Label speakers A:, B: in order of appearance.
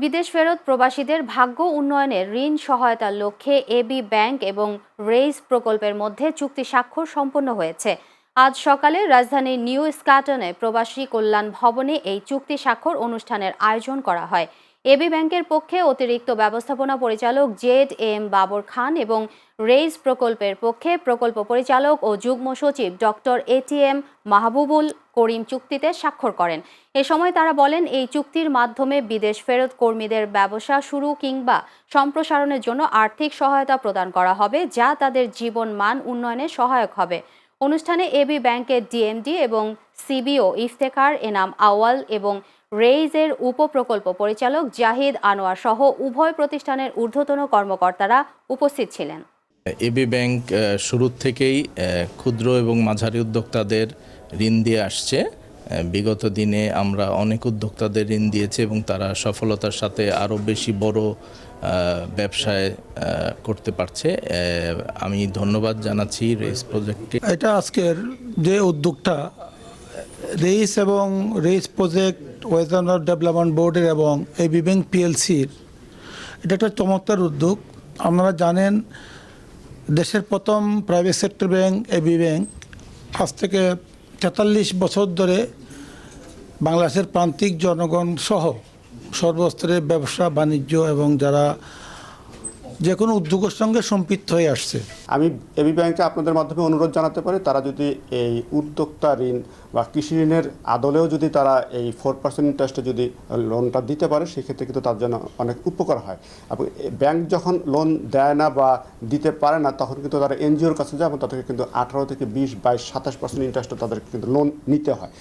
A: বিদেশ ফেরত প্রবাসীদের ভাগ্য উন্নয়নে ঋণ সহায়তার লক্ষ্যে এবি ব্যাংক এবং রেইজ প্রকল্পের মধ্যে চুক্তি স্বাক্ষর সম্পন্ন হয়েছে। আজ সকালে রাজধানীর নিউ স্কাটনে প্রবাসী কল্যাণ ভবনে এই চুক্তি স্বাক্ষর অনুষ্ঠানের আয়োজন করা হয়। এবি ব্যাংকের পক্ষে অতিরিক্ত ব্যবস্থাপনা পরিচালক জেড এম বাবর খান এবং রেইজ প্রকল্পের পক্ষে প্রকল্প পরিচালক ও যুগ্ম সচিব ডক্টর এটিএম মাহবুবুল করিম চুক্তিতে স্বাক্ষর করেন। এ সময় তারা বলেন, এই চুক্তির মাধ্যমে বিদেশ ফেরত কর্মীদের ব্যবসা শুরু কিংবা সম্প্রসারণের জন্য আর্থিক সহায়তা প্রদান করা হবে, যা তাদের জীবন মান উন্নয়নে সহায়ক হবে। অনুষ্ঠানে এবি ব্যাংকের ডিএমডি এবং সিবিও ইফতেখার এনাম আওয়াল এবং রেইজের উপপ্রকল্প পরিচালক জাহিদ আনোয়ার সহ উভয় প্রতিষ্ঠানের ঊর্ধ্বতন কর্মকর্তারা উপস্থিত ছিলেন।
B: এবি ব্যাংক শুরু থেকেই ক্ষুদ্র এবং মাঝারি উদ্যোক্তাদের ঋণ দিয়ে আসছে। বিগত দিনে আমরা অনেক উদ্যোক্তাদের ঋণ দিয়েছি এবং তারা সফলতার সাথে আরও বেশি বড় ব্যবসায় করতে পারছে। আমি ধন্যবাদ জানাচ্ছি রেইজ প্রজেক্টকে।
C: এটা আজকের যে উদ্যোগটা রেইজ এবং রেইজ প্রজেক্ট ওয়েস্টার্ন ডেভেলপমেন্ট বোর্ডের এবং এবি ব্যাংক পিএলসির, এটা একটা চমৎকার উদ্যোগ। আপনারা জানেন, দেশের প্রথম private sector bank AB bank আজ থেকে ৪৩ বছর ধরে বাংলাদেশের প্রান্তিক জনগণ সহ সর্বস্তরের ব্যবসা বাণিজ্য এবং যারা যে কোনো উদ্যোগের সঙ্গে সম্পৃক্ত হয়ে আসছে।
D: আমি এবি ব্যাংকে আপনাদের মাধ্যমে অনুরোধ জানাতে পারি, তারা যদি এই উদ্যোক্তা ঋণ বা কৃষি ঋণের আদলেও যদি তারা এই 4% ইন্টারেস্টে যদি লোনটা দিতে পারে, সেক্ষেত্রে কিন্তু তার জন্য অনেক উপকার হয়। এবং ব্যাংক যখন লোন দেয় না বা দিতে পারে না, তখন কিন্তু তারা এনজিওর কাছে যায় এবং তাদেরকে কিন্তু 18 থেকে 20, 22, 27% ইন্টারেস্টে তাদেরকে কিন্তু লোন নিতে হয়।